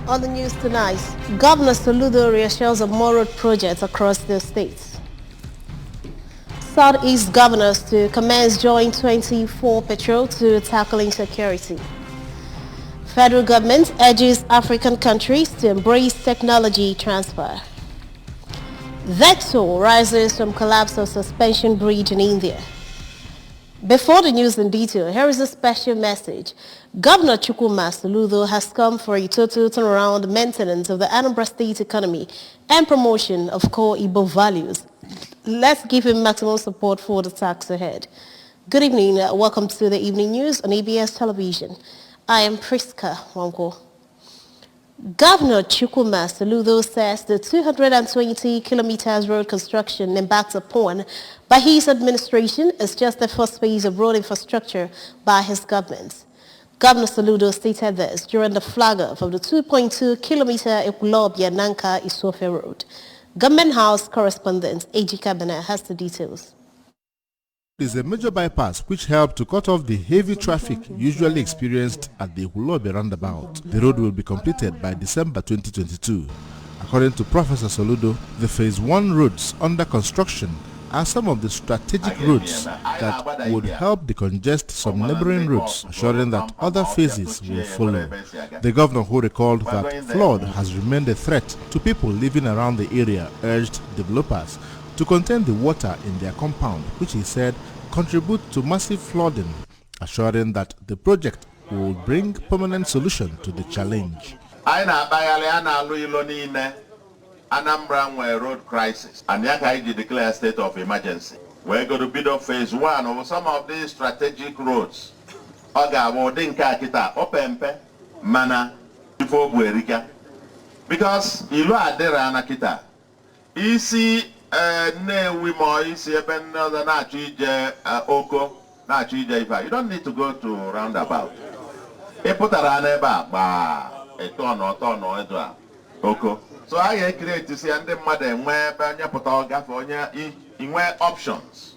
On the news tonight, Governor Soludo reassures of more road projects across the states. Southeast governors to commence joint 24 patrol to tackle insecurity. Federal government urges African countries to embrace technology transfer. Vexo rises from collapse of suspension bridge in India. Before the news in detail, here is a special message. Governor Chukwuma Soludo has come for a total turnaround maintenance of the Anambra State economy and promotion of core Igbo values. Let's give him maximum support for the task ahead. Good evening. Welcome to the evening news on ABS television. I am Priska Wanko. Governor Chukwuma Soludo says the 220 kilometers road construction embarked upon by his administration is just the first phase of road infrastructure by his government. Governor Soludo stated this during the flag-off of the 2.2 kilometer Ekulobia-Nanka Isofe Road. Government House correspondent A.G. Cabinet has the details. It is a major bypass which helped to cut off the heavy traffic usually experienced at the Hulobe roundabout. The road will be completed by December 2022. According to Professor Soludo, the Phase 1 roads under construction are some of the strategic roads that would help decongest some neighboring roads, assuring that other phases will follow. The governor, who recalled that flood has remained a threat to people living around the area, urged developers to contain the water in their compound, which he said contribute to massive flooding, assuring that the project will bring permanent solution to the challenge. Anambra road crisis, and Yakaiji declare a state of emergency. We're going to build up phase 1 of some of these strategic roads. Oga Wodinka Kita, Opempe, Mana, Ifo Buerika. Because Ilu Adera Anakita. Isi ne wimo isi eben na chije oko na chije ifa. You don't need to go to roundabout. E putara neba ba etono edwa oko. So I create to see and the mother where banya put in options.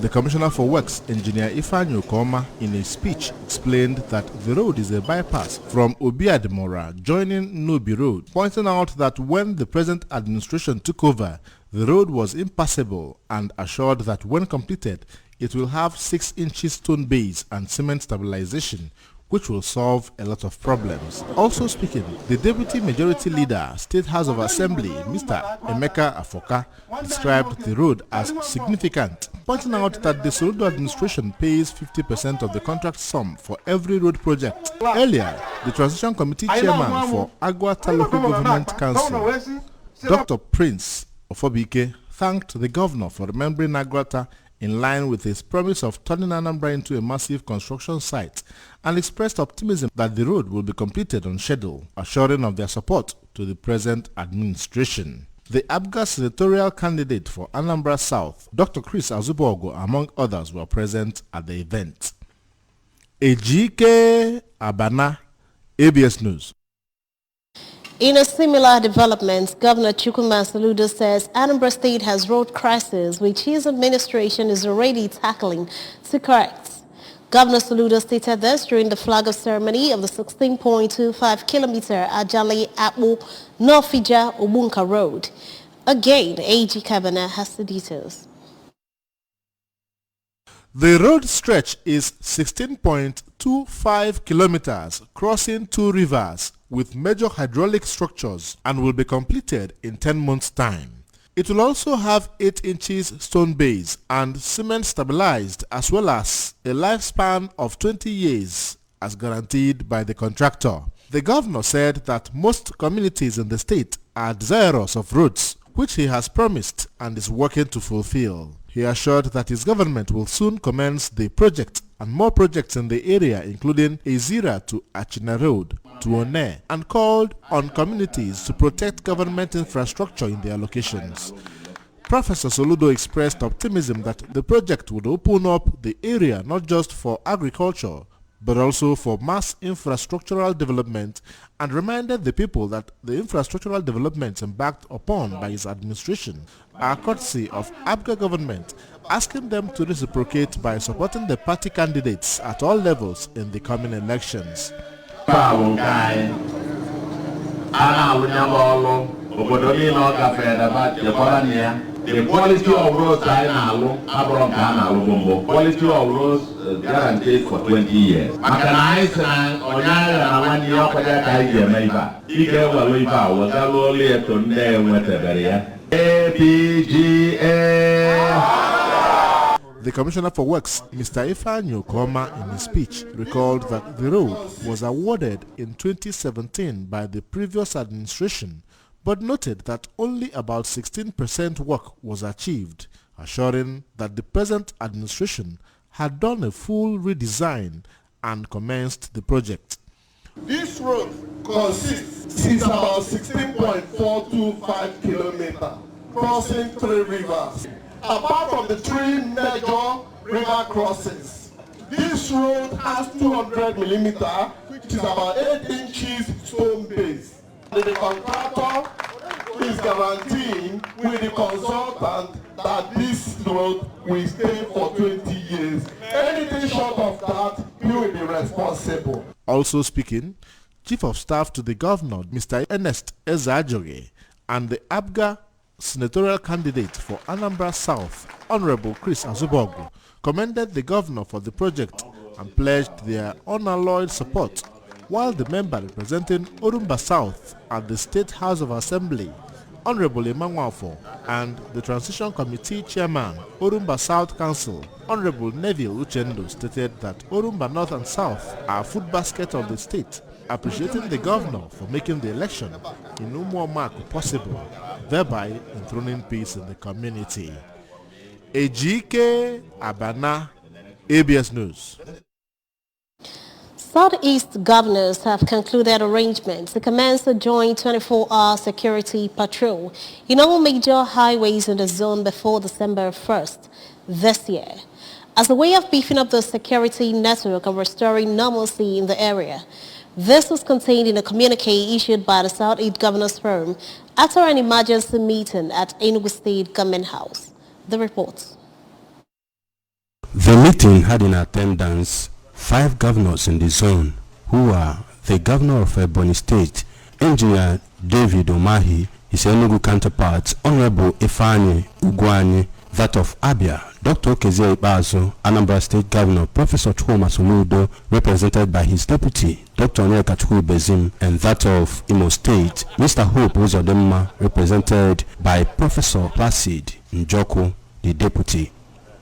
The Commissioner for Works, Engineer Ifeanyi Okoma, in a speech explained that the road is a bypass from Obiadimora joining Nubi Road, pointing out that when the present administration took over, the road was impassable and assured that when completed, it will have 6 inches stone base and cement stabilization, which will solve a lot of problems. Also speaking, the Deputy Majority Leader, State House of Assembly, Mr. Emeka Afoka, described the road as significant, pointing out that the Soludo administration pays 50% of the contract sum for every road project. Earlier, the Transition Committee Chairman for Agwata Local Government Council, Dr. Prince Ofobike, thanked the Governor for remembering Agwata in line with his promise of turning Anambra into a massive construction site, and expressed optimism that the road will be completed on schedule, assuring of their support to the present administration. The ABGA senatorial candidate for Anambra South, Dr. Chris Azubogo, among others, were present at the event. Ejike Abana, ABS News. In a similar development, Governor Chukwuma Soludo says Anambra State has road crisis which his administration is already tackling to correct. Governor Soludo stated this during the flag-off ceremony of the 16.25 kilometer Ajali Apu Norfija Obunka Road. Again, AG Cabinet has the details. The road stretch is 16.25 kilometers, crossing 2 rivers with major hydraulic structures, and will be completed in 10 months' time. It will also have 8 inches stone base and cement stabilized, as well as a lifespan of 20 years as guaranteed by the contractor. The governor said that most communities in the state are desirous of roads, which he has promised and is working to fulfill. He assured that his government will soon commence the project and more projects in the area, including Ezira to Achina Road to One, and called on communities to protect government infrastructure in their locations. Professor Soludo expressed optimism that the project would open up the area not just for agriculture, but also for mass infrastructural development, and reminded the people that the infrastructural developments embarked upon by his administration are courtesy of ABGA government, asking them to reciprocate by supporting the party candidates at all levels in the coming elections. ana alunyabolo obodo ni no cafe da ba je kolania the quality of roads I know abron kana alubombo quality of roads guaranteed for 20 years mechanized and onyaya na wani yokoja kai je meiba ike wa loiba wa galo le to nde nwetebere ya APGA. The Commissioner for Works, Mr. Ifeanyi Ukoma, in his speech, recalled that the road was awarded in 2017 by the previous administration, but noted that only about 16% work was achieved, assuring that the present administration had done a full redesign and commenced the project. This road consists of about 16.425 kilometers, crossing 3 rivers. Apart from the 3 major river crossings, this road has 200 millimeters, which is about 8 inches stone base. The contractor is guaranteeing with the consultant that this road will stay for 20 years. Anything short of that, he will be responsible. Also speaking, Chief of Staff to the Governor, Mr. Ernest Ezajoge, and the ABGA senatorial candidate for Anambra South, Honorable Chris Azubogu, commended the governor for the project and pledged their unalloyed support, while the member representing Orumba South at the State House of Assembly, Honorable Emmanuel, and the Transition Committee Chairman, Orumba South Council, Honorable Neville Uchendo, stated that Orumba North and South are food basket of the state, appreciating the governor for making the election in Umuamak possible, thereby enthroning peace in the community. Ejike Abana, ABS News. Southeast governors have concluded arrangements to commence a joint 24-hour security patrol in all major highways in the zone before December 1st this year, as a way of beefing up the security network and restoring normalcy in the area. This was contained in a communique issued by the Southeast Governors Forum after an emergency meeting at Enugu State Government House. The report. The meeting had in attendance 5 governors in the zone, who are the governor of Ebonyi State, Engineer David Umahi, his Enugu counterpart, Honorable Ifeanyi Ugwuanyi, that of Abia, Dr. Okezie Ikpeazu, Anambra State Governor, Professor Chuma Soludo, represented by his deputy, Dr. Onyeka Bezim, and that of Imo State, Mr. Hope Uzodimma, represented by Professor Placid Njoku, the deputy.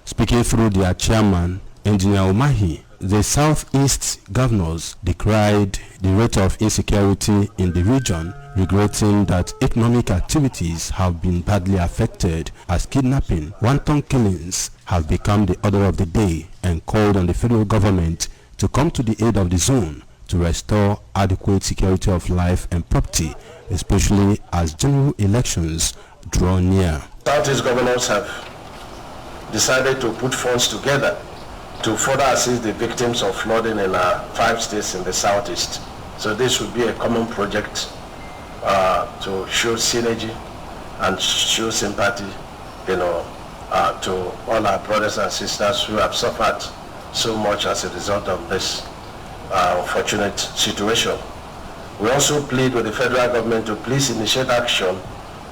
Speaking through their chairman, Engineer Umahi, the Southeast governors decried the rate of insecurity in the region, regretting that economic activities have been badly affected as kidnapping, wanton killings have become the order of the day, and called on the federal government to come to the aid of the zone to restore adequate security of life and property, especially as general elections draw near. Southeast governors have decided to put funds together to further assist the victims of flooding in 5 states in the southeast. So this would be a common project to show synergy and show sympathy, to all our brothers and sisters who have suffered so much as a result of this unfortunate situation. We also plead with the federal government to please initiate action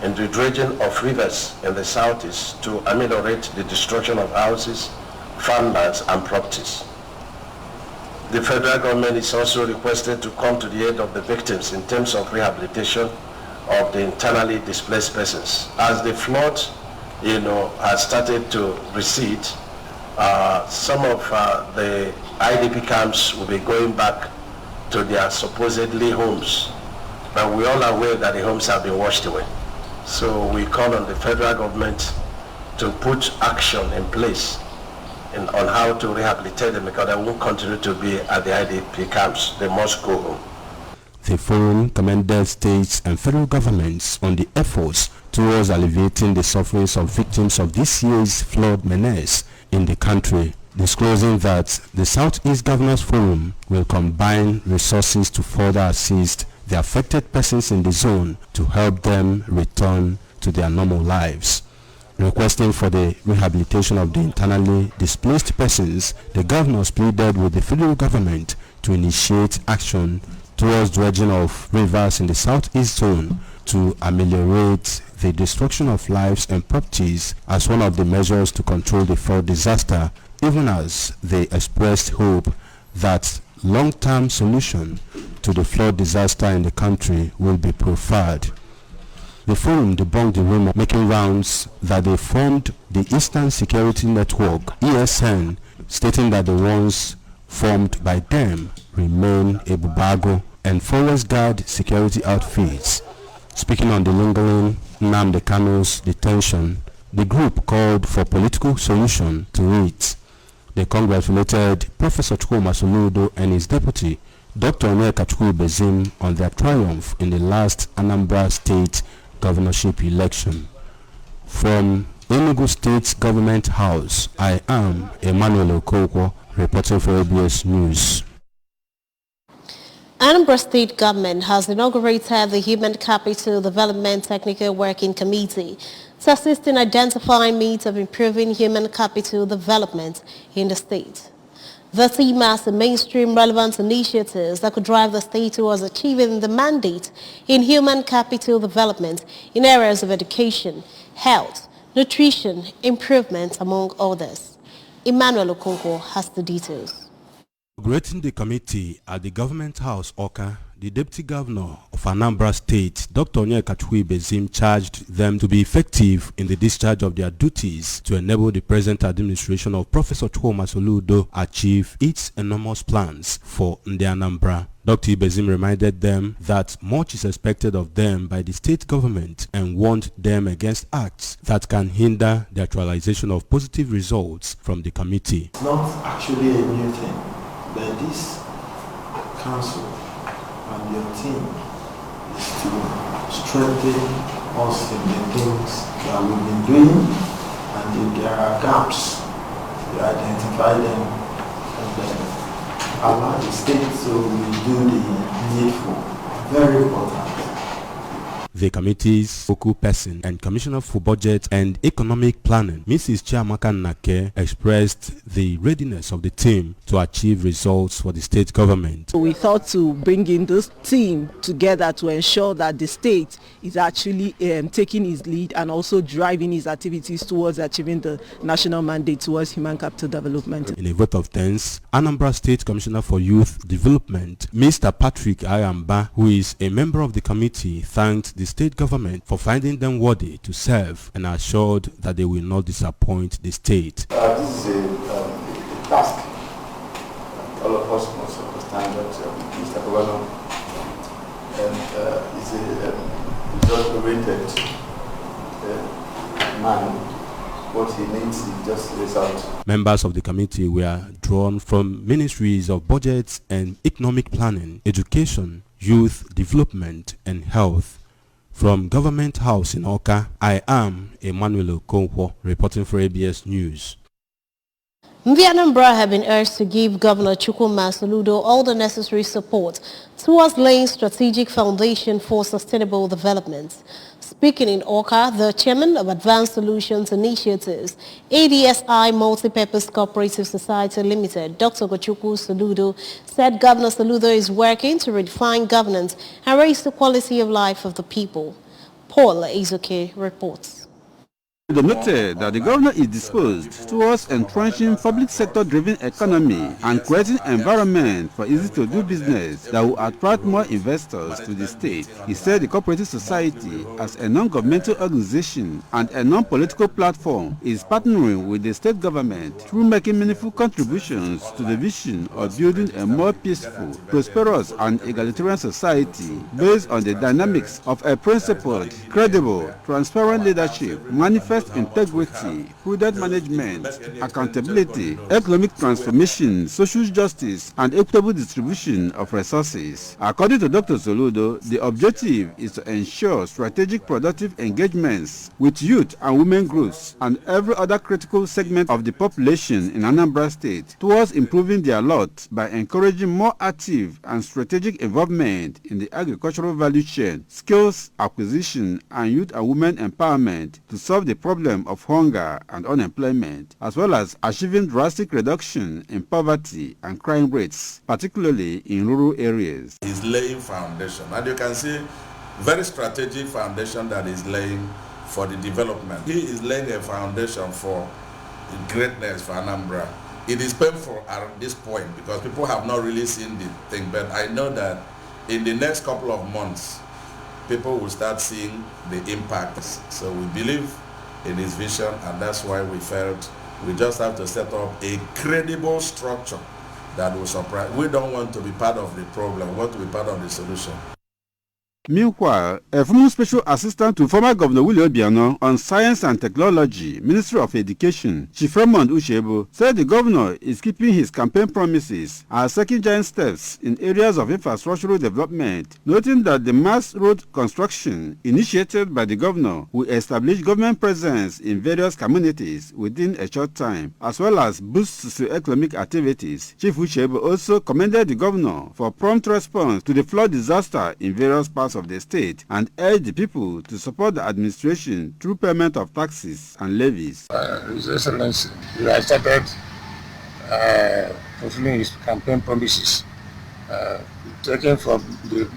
in the dredging of rivers in the southeast to ameliorate the destruction of houses, farmlands and properties. The federal government is also requested to come to the aid of the victims in terms of rehabilitation of the internally displaced persons. As the flood, has started to recede, some of the IDP camps will be going back to their supposedly homes, but we're all aware that the homes have been washed away. So we call on the federal government to put action in place on how to rehabilitate them, because they won't continue to be at the IDP camps. They must go home. The forum commended states and federal governments on the efforts towards alleviating the sufferings of victims of this year's flood menace in the country, disclosing that the Southeast Governors Forum will combine resources to further assist the affected persons in the zone to help them return to their normal lives. Requesting for the rehabilitation of the internally displaced persons, the governors pleaded with the federal government to initiate action towards dredging of rivers in the southeast zone to ameliorate the destruction of lives and properties as one of the measures to control the flood disaster, even as they expressed hope that long-term solution to the flood disaster in the country will be preferred. The forum debunked the rumor making rounds that they formed the Eastern Security Network, ESN, stating that the ones formed by them remain a Bubago and Forest Guard security outfits. Speaking on the lingering Nnamdi Kanu's detention, the group called for political solution to it. They congratulated Professor Chukwuma Soludo and his deputy, Dr. Untitled Chapter, on their triumph in the last Anambra State governorship election. From Enugu State Government House, I am Emmanuel Okoko, reporting for ABS News. Anambra State Government has inaugurated the Human Capital Development Technical Working Committee to assist in identifying means of improving human capital development in the state. The team has the mainstream relevant initiatives that could drive the state towards achieving the mandate in human capital development in areas of education, health, nutrition, improvement, among others. Emmanuel Okonkwo has the details. Inaugurating the committee at the Government House, Oka, the Deputy Governor of Anambra State, Dr. Untitled Chapter, charged them to be effective in the discharge of their duties to enable the present administration of Professor Chukwuma Soludo achieve its enormous plans for the Anambra. Dr. Ibezim reminded them that much is expected of them by the state government and warned them against acts that can hinder the actualization of positive results from the committee. It's not actually a new thing, but this council and your team is to strengthen us in the things that we've been doing, and if there are gaps, you identify them and then allow the state to do the needful. Very important. The committee's focal person and Commissioner for Budget and Economic Planning, Mrs. Chiamaka Nake, expressed the readiness of the team to achieve results for the state government. We thought to bring in this team together to ensure that the state is actually taking its lead and also driving its activities towards achieving the national mandate towards human capital development. In a vote of thanks, Anambra State Commissioner for Youth Development, Mr. Patrick Ayamba, who is a member of the committee, thanked the state government for finding them worthy to serve and assured that they will not disappoint the state. This is a task. All of us must understand that Mr. Governor is a result-oriented man. What he needs is just result. Members of the committee were drawn from ministries of budget and economic planning, education, youth development, and health. From Government House in Oka, I am Emmanuel Okonkwo, reporting for ABS News. The Anambra have been urged to give Governor Chukwuma Soludo all the necessary support towards laying strategic foundation for sustainable development. Speaking in Oka, the chairman of Advanced Solutions Initiatives, ADSI Multipurpose Cooperative Society Limited, Dr. Gochukwu Soludo, said Governor Soludo is working to redefine governance and raise the quality of life of the people. Paul Ezoke reports. They noted that the governor is disposed towards entrenching public sector-driven economy and creating environment for easy-to-do business that will attract more investors to the state. He said the cooperative society, as a non-governmental organization and a non-political platform, is partnering with the state government through making meaningful contributions to the vision of building a more peaceful, prosperous, and egalitarian society based on the dynamics of a principled, credible, transparent leadership, manifest integrity, prudent management, accountability, economic transformation, social justice, and equitable distribution of resources. According to Dr. Soludo, the objective is to ensure strategic productive engagements with youth and women groups and every other critical segment of the population in Anambra State towards improving their lot by encouraging more active and strategic involvement in the agricultural value chain, skills acquisition, and youth and women empowerment to solve the problem of hunger and unemployment, as well as achieving drastic reduction in poverty and crime rates, particularly in rural areas. He's laying foundation, and you can see very strategic foundation that is laying for the development. He is laying a foundation for greatness for Anambra. It is painful at this point because people have not really seen the thing, but I know that in the next couple of months, people will start seeing the impacts. So we believe in his vision, and that's why we felt we just have to set up a credible structure that will surprise. We don't want to be part of the problem, we want to be part of the solution. Meanwhile, a former special assistant to former Governor Willie Obiano on Science and Technology, Ministry of Education, Chief Raymond Ushebo, said the governor is keeping his campaign promises as taking giant steps in areas of infrastructural development, noting that the mass road construction initiated by the governor will establish government presence in various communities within a short time, as well as boost socio-economic activities. Chief Ushebo also commended the governor for prompt response to the flood disaster in various parts of the state and urged the people to support the administration through payment of taxes and levies. His Excellency, he has started fulfilling his campaign promises. Taken from the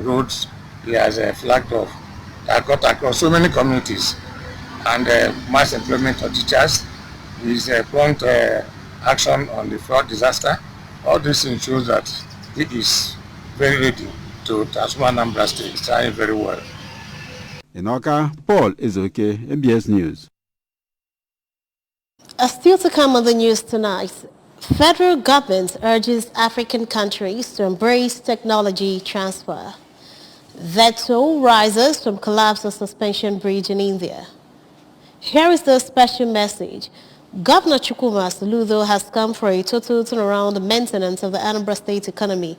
roads, he has flagged off that cut across so many communities, and mass employment of teachers. His prompt action on the flood disaster. All this shows that he is very ready to transform Anambra State. It's trying very well. In Oka, Paul Ezoke, MBS News. Still to come on the news tonight, federal government urges African countries to embrace technology transfer. Veto rises from collapse of suspension bridge in India. Here is the special message. Governor Chukwuma Soludo has come for a total turnaround maintenance of the Anambra State economy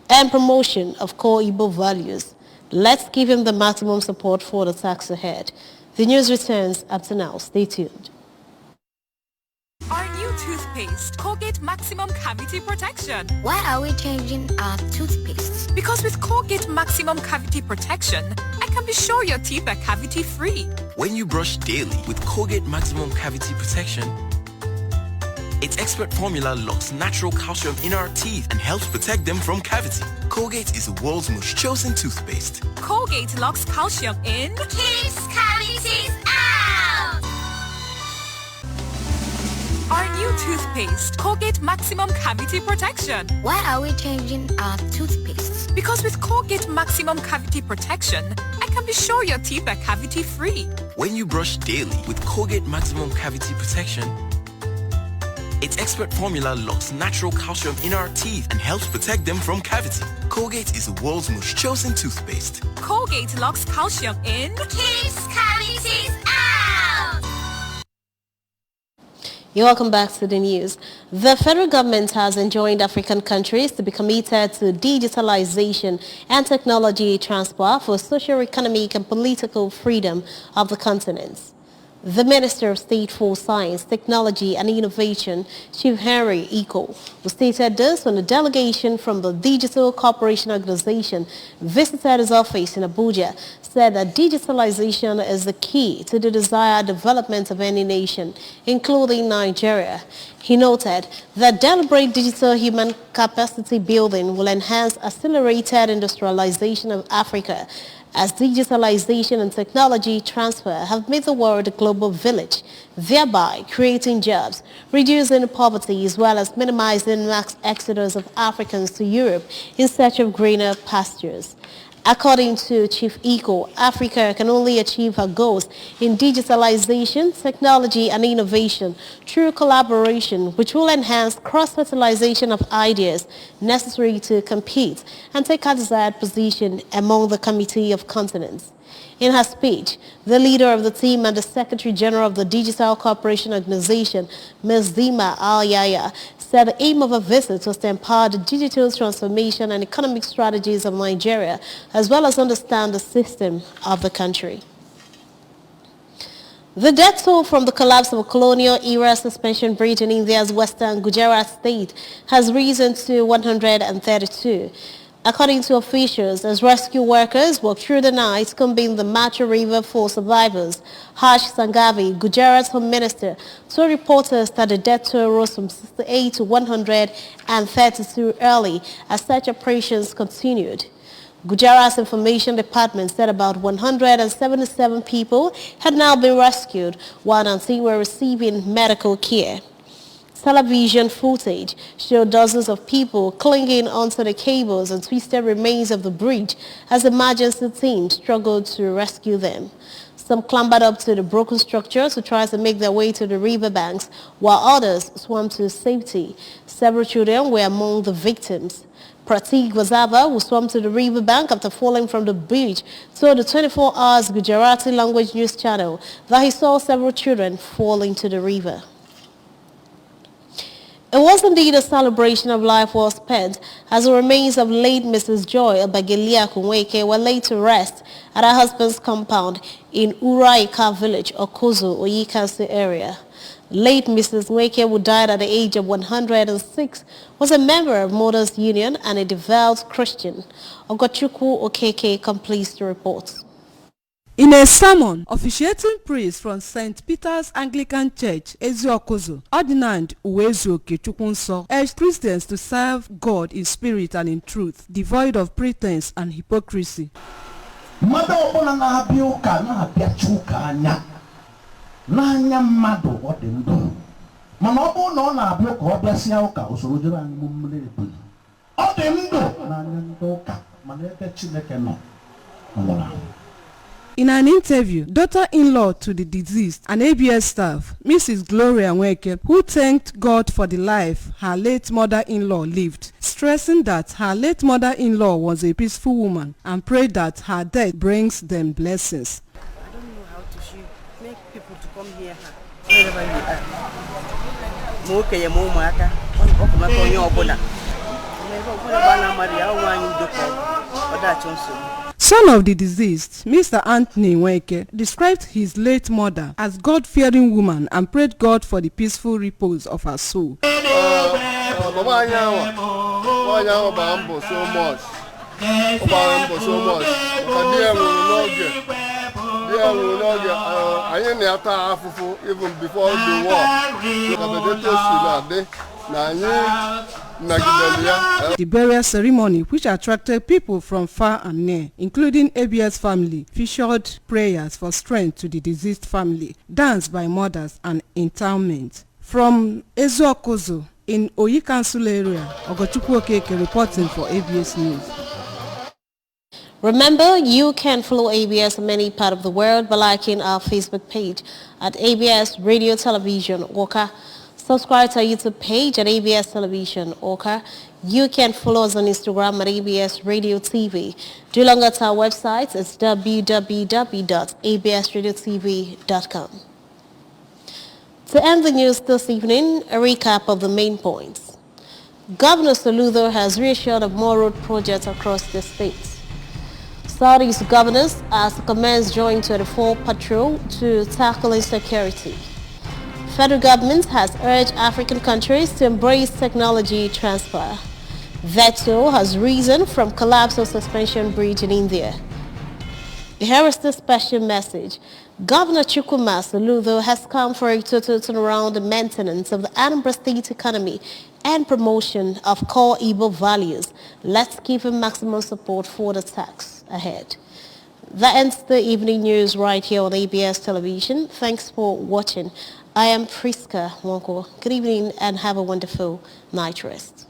and promotion of core Igbo values. Let's give him the maximum support for the task ahead. The news returns after now. Stay tuned. Our new toothpaste, Colgate Maximum Cavity Protection. Why are we changing our toothpaste? Because with Colgate Maximum Cavity Protection, I can be sure your teeth are cavity-free. When you brush daily with Colgate Maximum Cavity Protection, its expert formula locks natural calcium in our teeth and helps protect them from cavity. Colgate is the world's most chosen toothpaste. Colgate locks calcium in, keeps cavities out. Our new toothpaste, Colgate Maximum Cavity Protection. Why are we changing our toothpaste? Because with Colgate Maximum Cavity Protection, I can be sure your teeth are cavity-free. When you brush daily with Colgate Maximum Cavity Protection, its expert formula locks natural calcium in our teeth and helps protect them from cavity. Colgate is the world's most chosen toothpaste. Colgate locks calcium in, keeps cavities out. You're welcome back to the news. The federal government has enjoined African countries to be committed to digitalization and technology transfer for social, economic and political freedom of the continents. The Minister of State for Science, Technology and Innovation, Chief Henry Iko, who stated this when a delegation from the Digital Cooperation Organization visited his office in Abuja, said that digitalization is the key to the desired development of any nation, including Nigeria. He noted that deliberate digital human capacity building will enhance accelerated industrialization of Africa, as digitalization and technology transfer have made the world a global village, thereby creating jobs, reducing poverty, as well as minimizing mass exodus of Africans to Europe in search of greener pastures. According to Chief Iko, Africa can only achieve her goals in digitalization, technology and innovation through collaboration, which will enhance cross-fertilization of ideas necessary to compete and take a desired position among the Committee of Continents. In her speech, the leader of the team and the Secretary General of the Digital Cooperation Organization, Ms. Dima Al-Yaya, said the aim of her visit was to empower the digital transformation and economic strategies of Nigeria, as well as understand the system of the country. The death toll from the collapse of a colonial-era suspension bridge in India's western Gujarat state has risen to 132. According to officials, as rescue workers worked through the night combing the Macho River for survivors, Harsh Sangavi, Gujarat's home minister, told reporters that the death toll rose from 68 to 132 early as such operations continued. Gujarat's information department said about 177 people had now been rescued, while 19 were receiving medical care. Television footage showed dozens of people clinging onto the cables and twisted remains of the bridge as emergency teams struggled to rescue them. Some clambered up to the broken structure to try to make their way to the riverbanks, while others swam to safety. Several children were among the victims. Pratik Vazava, who swam to the riverbank after falling from the bridge, told the 24 Hours Gujarati language news channel that he saw several children fall into the river. It was indeed a celebration of life well spent as the remains of late Mrs. Joy Obagelia Kunweke were laid to rest at her husband's compound in Uraika village, Okozo, Oyikansi area. Late Mrs. Nweke, who died at the age of 106, was a member of Mothers Union and a devout Christian. Ogochukwu Okeke completes the report. In a sermon, officiating priest from St. Peter's Anglican Church, Eziokozo, Ordinand Uwezuoke Chukwunso, urged Christians to serve God in spirit and in truth, devoid of pretense and hypocrisy. In an interview, daughter-in-law to the deceased and ABS staff, Mrs. Gloria Nweke, who thanked God for the life her late mother-in-law lived, stressing that her late mother-in-law was a peaceful woman and prayed that her death brings them blessings. I don't know how to make people to come here wherever you are. Son of the deceased, Mr. Anthony Nweke, described his late mother as God-fearing woman and prayed God for the peaceful repose of her soul. Even before the war, the burial ceremony, which attracted people from far and near, including ABS family, featured prayers for strength to the deceased family, dance by mothers, and interment. From Eziokozo in Oyikansul area, Ogochukwu Okeke reporting for ABS News. Remember, you can follow ABS in many parts of the world by liking our Facebook page at ABS Radio Television Oka. Subscribe to our YouTube page at ABS Television Oka. You can follow us on Instagram at ABS Radio TV. Do log on to our website. It's www.absradiotv.com. To end the news this evening, a recap of the main points. Governor Soludo has reassured of more road projects across the states. Southeast governors asked to commence Joint 24 patrol to tackle insecurity. Federal government has urged African countries to embrace technology transfer. Veto has risen from collapse of suspension bridge in India. Here is the special message. Governor Chukwuma Soludo has come for a total turnaround and maintenance of the Anambra State economy and promotion of core Igbo values. Let's give him maximum support for the task ahead. That ends the evening news right here on ABS Television. Thanks for watching. I am Priska Wonko. Good evening and have a wonderful night rest.